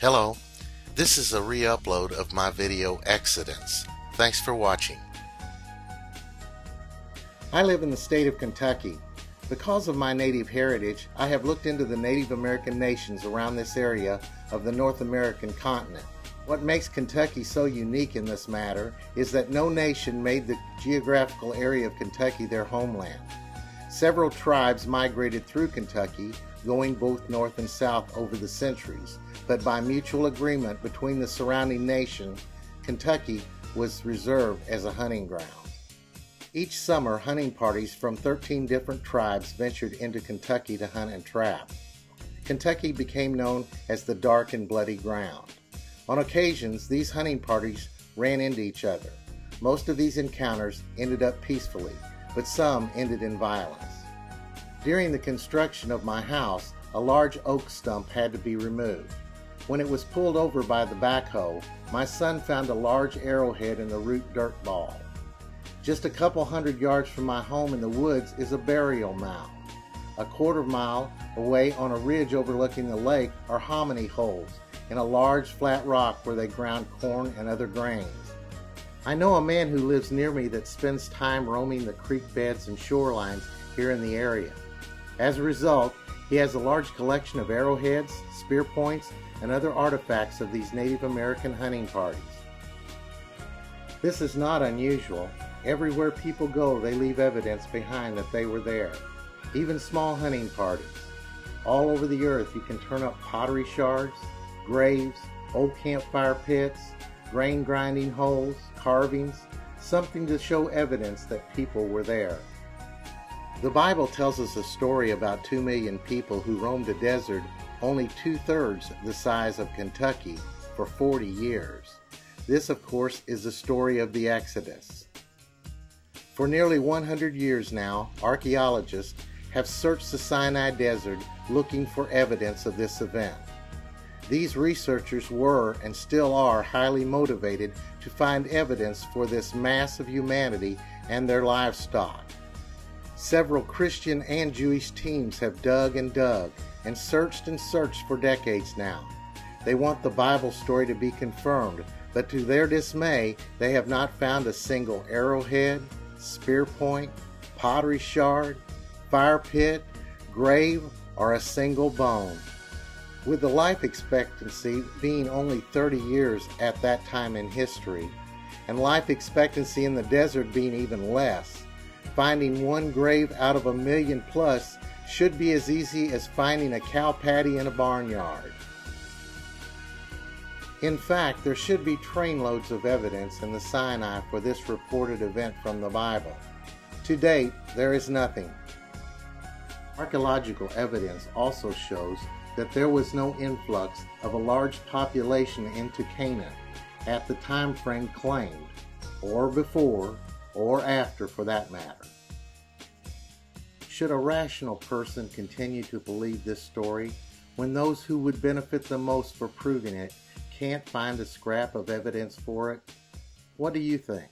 Hello, this is a re-upload of my video Exodence. Thanks for watching. I live in the state of Kentucky. Because of my native heritage, I have looked into the Native American nations around this area of the North American continent. What makes Kentucky so unique in this matter is that no nation made the geographical area of Kentucky their homeland. Several tribes migrated through Kentucky, going both north and south over the centuries, but by mutual agreement between the surrounding nation, Kentucky was reserved as a hunting ground. Each summer, hunting parties from 13 different tribes ventured into Kentucky to hunt and trap. Kentucky became known as the Dark and Bloody Ground. On occasions, these hunting parties ran into each other. Most of these encounters ended up peacefully, but some ended in violence. During the construction of my house, a large oak stump had to be removed. When it was pulled over by the backhoe, my son found a large arrowhead in the root dirt ball. Just a couple hundred yards from my home in the woods is a burial mound. A quarter-mile away on a ridge overlooking the lake are hominy holes in a large flat rock where they ground corn and other grains. I know a man who lives near me that spends time roaming the creek beds and shorelines here in the area. As a result, he has a large collection of arrowheads, spear points, and other artifacts of these Native American hunting parties. This is not unusual. Everywhere people go, they leave evidence behind that they were there. Even small hunting parties. All over the earth, you can turn up pottery shards, graves, old campfire pits, grain grinding holes, carvings, something to show evidence that people were there. The Bible tells us a story about 2 million people who roamed a desert only 2/3 the size of Kentucky for 40 years. This, of course, is the story of the Exodus. For nearly 100 years now, archaeologists have searched the Sinai Desert looking for evidence of this event. These researchers were and still are highly motivated to find evidence for this mass of humanity and their livestock. Several Christian and Jewish teams have dug and searched for decades now. They want the Bible story to be confirmed, but to their dismay, they have not found a single arrowhead, spear point, pottery shard, fire pit, grave, or a single bone. With the life expectancy being only 30 years at that time in history, and life expectancy in the desert being even less, finding one grave out of 1 million plus should be as easy as finding a cow patty in a barnyard. In fact, there should be trainloads of evidence in the Sinai for this reported event from the Bible. To date, there is nothing. Archaeological evidence also shows that there was no influx of a large population into Canaan at the time frame claimed, or before, or after for that matter. Should a rational person continue to believe this story when those who would benefit the most for proving it can't find a scrap of evidence for it? What do you think?